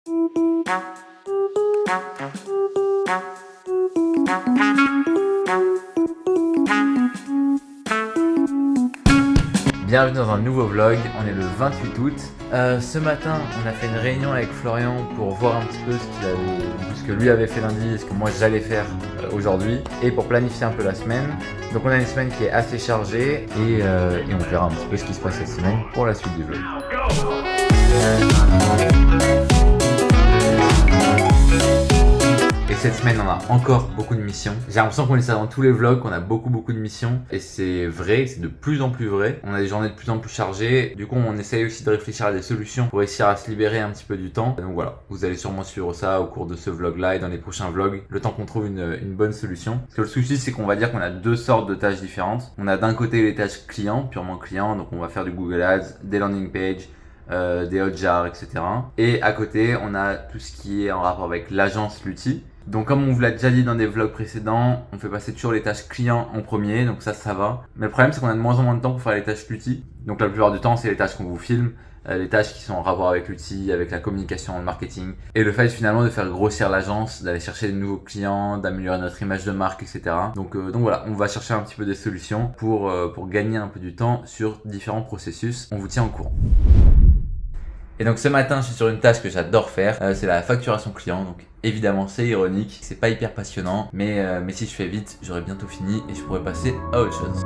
Bienvenue dans un nouveau vlog, on est le 28 août. Ce matin, on a fait une réunion avec Florian pour voir un petit peu ce que lui avait fait lundi et ce que moi j'allais faire aujourd'hui et pour planifier un peu la semaine. Donc on a une semaine qui est assez chargée et on verra un petit peu ce qui se passe cette semaine pour la suite du vlog. Et cette semaine, on a encore beaucoup de missions. J'ai l'impression qu'on dit ça dans tous les vlogs, qu'on a beaucoup de missions. Et c'est vrai, c'est de plus en plus vrai. On a des journées de plus en plus chargées. Du coup, on essaye aussi de réfléchir à des solutions pour réussir à se libérer un petit peu du temps. Donc voilà, vous allez sûrement suivre ça au cours de ce vlog-là et dans les prochains vlogs, le temps qu'on trouve une bonne solution. Parce que le souci, c'est qu'on va dire qu'on a deux sortes de tâches différentes. On a d'un côté les tâches clients, purement clients. Donc on va faire du Google Ads, des landing pages, des Hotjar, etc. Et à côté, on a tout ce qui est en rapport avec l'agence, l'outil. Donc comme on vous l'a déjà dit dans des vlogs précédents, on fait passer toujours les tâches clients en premier, donc ça va. Mais le problème c'est qu'on a de moins en moins de temps pour faire les tâches l'outil. Donc la plupart du temps c'est les tâches qu'on vous filme, les tâches qui sont en rapport avec l'outil, avec la communication, le marketing. Et le fait finalement de faire grossir l'agence, d'aller chercher de nouveaux clients, d'améliorer notre image de marque, etc. Donc voilà, on va chercher un petit peu des solutions pour gagner un peu du temps sur différents processus. On vous tient au courant. Et donc ce matin, je suis sur une tâche que j'adore faire, c'est la facturation client. Donc évidemment, c'est ironique, c'est pas hyper passionnant, mais si je fais vite, j'aurai bientôt fini et je pourrai passer à autre chose.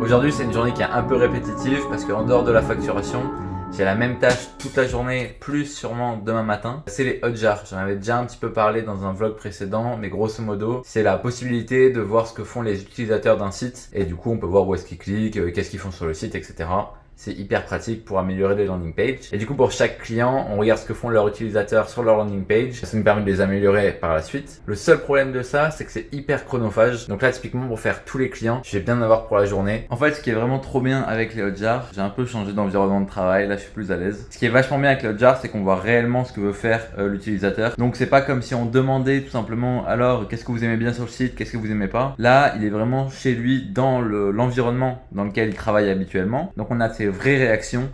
Aujourd'hui, c'est une journée qui est un peu répétitive parce qu'en dehors de la facturation, j'ai la même tâche toute la journée, plus sûrement demain matin. C'est les Hotjar. J'en avais déjà un petit peu parlé dans un vlog précédent, mais grosso modo, c'est la possibilité de voir ce que font les utilisateurs d'un site. Et du coup, on peut voir où est-ce qu'ils cliquent, qu'est-ce qu'ils font sur le site, etc. C'est hyper pratique pour améliorer les landing pages. Et du coup, pour chaque client, on regarde ce que font leurs utilisateurs sur leur landing page. Ça nous permet de les améliorer par la suite. Le seul problème de ça, c'est que c'est hyper chronophage. Donc là, typiquement, pour faire tous les clients, je vais bien en avoir pour la journée. En fait, ce qui est vraiment trop bien avec les Hotjar, j'ai un peu changé d'environnement de travail. Là, je suis plus à l'aise. Ce qui est vachement bien avec les Hotjar, c'est qu'on voit réellement ce que veut faire l'utilisateur. Donc, c'est pas comme si on demandait tout simplement, alors, qu'est-ce que vous aimez bien sur le site, qu'est-ce que vous aimez pas. Là, il est vraiment chez lui dans l'environnement dans lequel il travaille habituellement. Donc, on a ces vraies réactions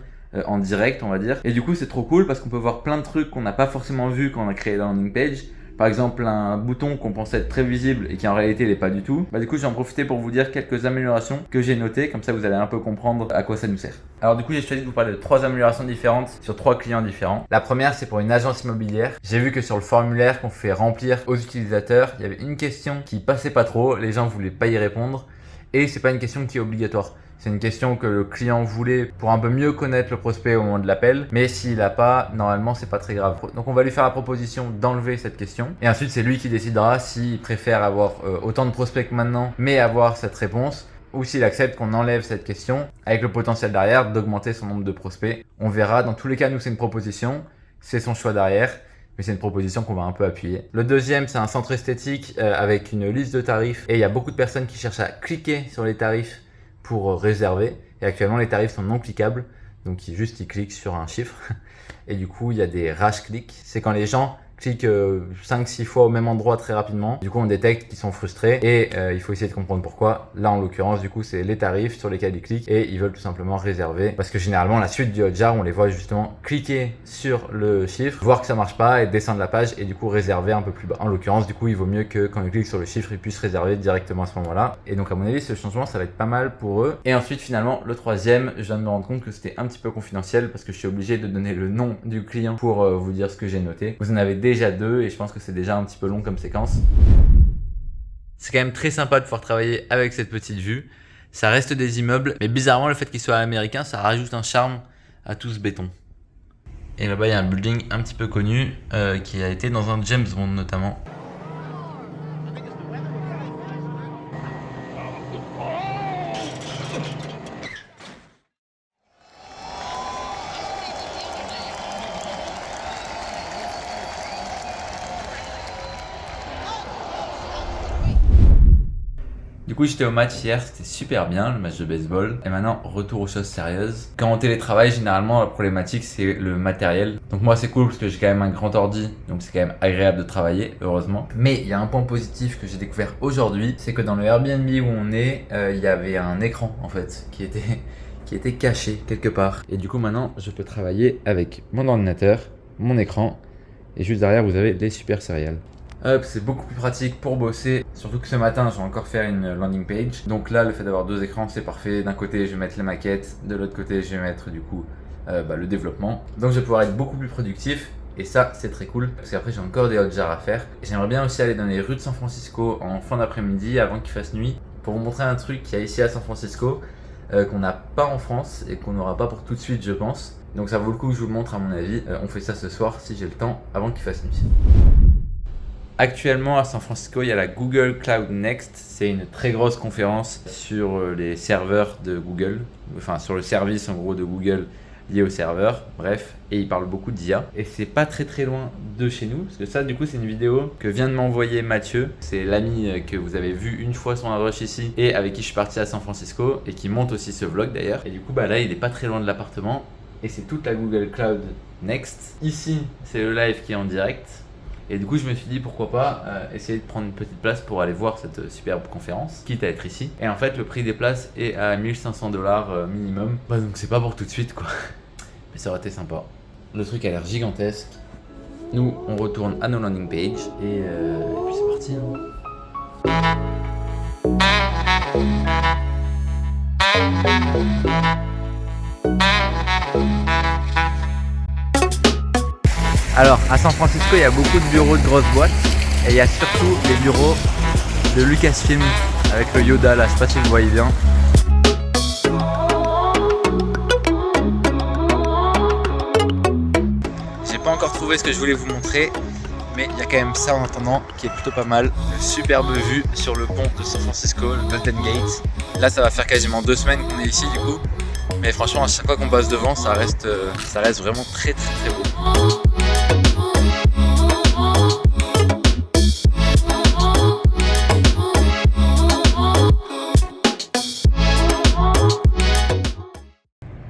en direct, on va dire. Et du coup, c'est trop cool parce qu'on peut voir plein de trucs qu'on n'a pas forcément vu quand on a créé la landing page. Par exemple, un bouton qu'on pensait être très visible et qui en réalité l'est pas du tout. Du coup, j'ai en profité pour vous dire quelques améliorations que j'ai notées. Comme ça, vous allez un peu comprendre à quoi ça nous sert. Alors du coup, j'ai choisi de vous parler de 3 améliorations différentes sur 3 clients différents. La première, c'est pour une agence immobilière. J'ai vu que sur le formulaire qu'on fait remplir aux utilisateurs, il y avait une question qui passait pas trop. Les gens voulaient pas y répondre. Et c'est pas une question qui est obligatoire. C'est une question que le client voulait pour un peu mieux connaître le prospect au moment de l'appel. Mais s'il n'a pas, normalement, c'est pas très grave. Donc, on va lui faire la proposition d'enlever cette question. Et ensuite, c'est lui qui décidera s'il préfère avoir autant de prospects que maintenant, mais avoir cette réponse, ou s'il accepte qu'on enlève cette question avec le potentiel derrière d'augmenter son nombre de prospects. On verra. Dans tous les cas, nous, c'est une proposition. C'est son choix derrière. Mais c'est une proposition qu'on va un peu appuyer. Le deuxième, c'est un centre esthétique avec une liste de tarifs. Et il y a beaucoup de personnes qui cherchent à cliquer sur les tarifs pour réserver. Et actuellement, les tarifs sont non cliquables. Donc, ils cliquent sur un chiffre. Et du coup, il y a des rash clics. C'est quand les gens cliquent 5-6 fois au même endroit très rapidement. Du coup, on détecte qu'ils sont frustrés et il faut essayer de comprendre pourquoi. Là, en l'occurrence, du coup, c'est les tarifs sur lesquels ils cliquent et ils veulent tout simplement réserver. Parce que généralement, la suite du Hotjar, on les voit justement cliquer sur le chiffre, voir que ça marche pas et descendre la page et du coup réserver un peu plus bas. En l'occurrence, du coup, il vaut mieux que quand ils cliquent sur le chiffre, ils puissent réserver directement à ce moment-là. Et donc, à mon avis, ce changement, ça va être pas mal pour eux. Et ensuite, finalement, le troisième, je viens de me rendre compte que c'était un petit peu confidentiel parce que je suis obligé de donner le nom du client pour vous dire ce que j'ai noté. Vous en avez déjà 2 et je pense que c'est déjà un petit peu long comme séquence. C'est quand même très sympa de pouvoir travailler avec cette petite vue. Ça reste des immeubles, mais bizarrement le fait qu'ils soient américains, ça rajoute un charme à tout ce béton. Et là-bas il y a un building un petit peu connu qui a été dans un James Bond notamment. Du coup, j'étais au match hier, c'était super bien, le match de baseball. Et maintenant, retour aux choses sérieuses. Quand on télétravaille, généralement, la problématique, c'est le matériel. Donc moi, c'est cool parce que j'ai quand même un grand ordi, donc c'est quand même agréable de travailler, heureusement. Mais il y a un point positif que j'ai découvert aujourd'hui, c'est que dans le Airbnb où on est, il y avait un écran, en fait, qui qui était caché quelque part. Et du coup maintenant je peux travailler avec mon ordinateur, mon écran et juste derrière vous avez les super céréales. Hop, c'est beaucoup plus pratique pour bosser, surtout que ce matin je vais encore faire une landing page. Donc là le fait d'avoir deux écrans c'est parfait. D'un côté je vais mettre les maquettes, de l'autre côté je vais mettre du coup le développement. Donc je vais pouvoir être beaucoup plus productif. Et ça, c'est très cool parce qu'après, j'ai encore des hotjars à faire. Et j'aimerais bien aussi aller dans les rues de San Francisco en fin d'après-midi avant qu'il fasse nuit pour vous montrer un truc qu'il y a ici à San Francisco qu'on n'a pas en France et qu'on n'aura pas pour tout de suite, je pense. Donc ça vaut le coup que je vous le montre à mon avis. On fait ça ce soir si j'ai le temps avant qu'il fasse nuit. Actuellement à San Francisco, il y a la Google Cloud Next. C'est une très grosse conférence sur les serveurs de Google, enfin sur le service en gros de Google lié au serveur, bref, et il parle beaucoup d'IA. Et c'est pas très loin de chez nous, parce que ça du coup c'est une vidéo que vient de m'envoyer Mathieu. C'est l'ami que vous avez vu une fois sur un rush ici et avec qui je suis parti à San Francisco et qui monte aussi ce vlog d'ailleurs. Et du coup là il est pas très loin de l'appartement et c'est toute la Google Cloud Next. Ici c'est le live qui est en direct. Et du coup, je me suis dit pourquoi pas essayer de prendre une petite place pour aller voir cette superbe conférence, quitte à être ici. Et en fait, le prix des places est à 1500 $ minimum. Bah, donc c'est pas pour tout de suite quoi. Mais ça aurait été sympa. Le truc a l'air gigantesque. Nous, on retourne à nos landing pages et puis c'est parti. Alors, à San Francisco, il y a beaucoup de bureaux de grosses boîtes et il y a surtout les bureaux de Lucasfilm avec le Yoda là, je sais pas si vous voyez bien. J'ai pas encore trouvé ce que je voulais vous montrer, mais il y a quand même ça en attendant qui est plutôt pas mal. Une superbe vue sur le pont de San Francisco, le Golden Gate. Là, ça va faire quasiment 2 semaines qu'on est ici du coup, mais franchement, à chaque fois qu'on passe devant, ça reste vraiment très beau.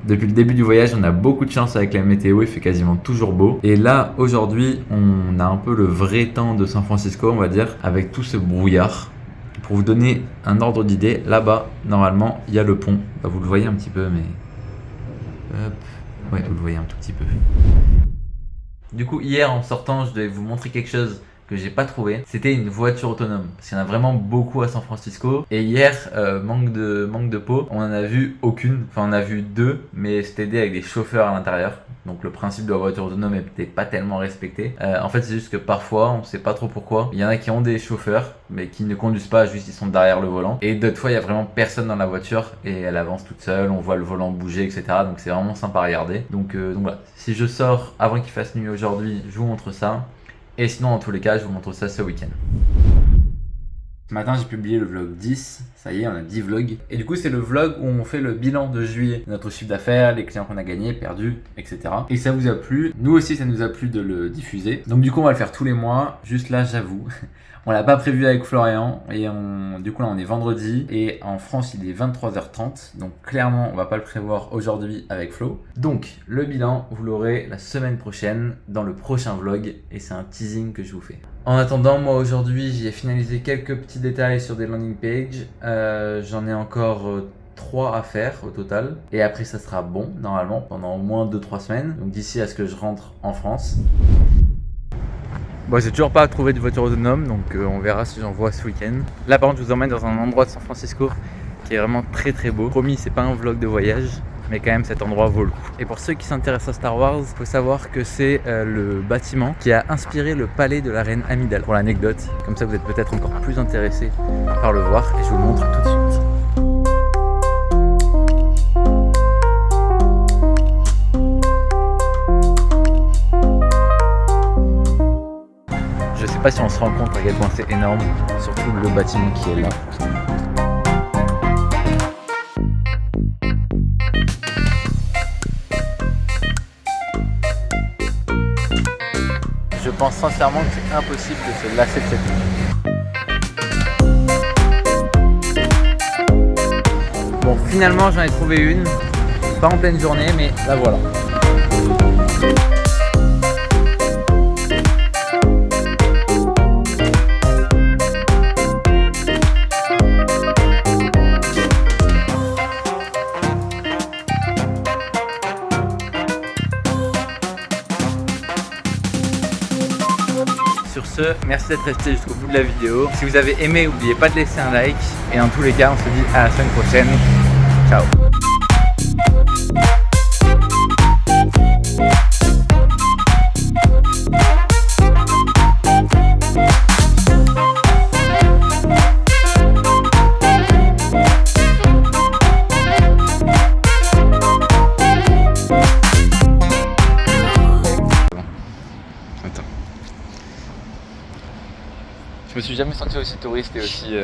Depuis le début du voyage, on a beaucoup de chance avec la météo, il fait quasiment toujours beau. Et là, aujourd'hui, on a un peu le vrai temps de San Francisco, on va dire, avec tout ce brouillard. Pour vous donner un ordre d'idée, là-bas, normalement, il y a le pont. Bah, vous le voyez un petit peu, mais... Hop. Ouais, vous le voyez un tout petit peu. Du coup, hier, en sortant, je devais vous montrer quelque chose que j'ai pas trouvé, c'était une voiture autonome. Parce qu'il y en a vraiment beaucoup à San Francisco. Et hier, manque de peau, on en a vu aucune. Enfin, on a vu 2, mais c'était des avec des chauffeurs à l'intérieur. Donc le principe de la voiture autonome n'était pas tellement respecté. En fait, c'est juste que parfois, on sait pas trop pourquoi, il y en a qui ont des chauffeurs, mais qui ne conduisent pas, juste ils sont derrière le volant. Et d'autres fois, il y a vraiment personne dans la voiture et elle avance toute seule, on voit le volant bouger, etc. Donc c'est vraiment sympa à regarder. Donc voilà, si je sors avant qu'il fasse nuit aujourd'hui, je vous montre ça. Et sinon, dans tous les cas, je vous montre ça ce week-end. Ce matin, j'ai publié le vlog 10. Ça y est, on a 10 vlogs. Et du coup, c'est le vlog où on fait le bilan de juillet. Notre chiffre d'affaires, les clients qu'on a gagnés, perdus, etc. Et ça vous a plu. Nous aussi, ça nous a plu de le diffuser. Donc du coup, on va le faire tous les mois. Juste là, j'avoue, on l'a pas prévu avec Florian. Et du coup, là, on est vendredi. Et en France, il est 23h30. Donc clairement, on va pas le prévoir aujourd'hui avec Flo. Donc, le bilan, vous l'aurez la semaine prochaine dans le prochain vlog. Et c'est un teasing que je vous fais. En attendant, moi aujourd'hui, j'ai finalisé quelques petits détails sur des landing pages. J'en ai encore 3 à faire au total. Et après, ça sera bon, normalement, pendant au moins 2-3 semaines. Donc d'ici à ce que je rentre en France. Bon, j'ai toujours pas trouvé de voiture autonome, donc on verra si j'en vois ce week-end. Là, par contre, je vous emmène dans un endroit de San Francisco qui est vraiment très beau. Promis, c'est pas un vlog de voyage, mais quand même cet endroit vaut le coup. Et pour ceux qui s'intéressent à Star Wars, il faut savoir que c'est le bâtiment qui a inspiré le palais de la reine Amidala. Pour l'anecdote, comme ça vous êtes peut-être encore plus intéressé par le voir et je vous le montre tout de suite. Je sais pas si on se rend compte à quel point c'est énorme, surtout le bâtiment qui est là. Je pense sincèrement que c'est impossible de se lasser de cette ville. Bon, finalement j'en ai trouvé une, pas en pleine journée, mais la voilà. ce, merci d'être resté jusqu'au bout de la vidéo. Si vous avez aimé, n'oubliez pas de laisser un like. Et dans tous les cas, on se dit à la semaine prochaine. Ciao. Je me suis jamais senti aussi touriste et aussi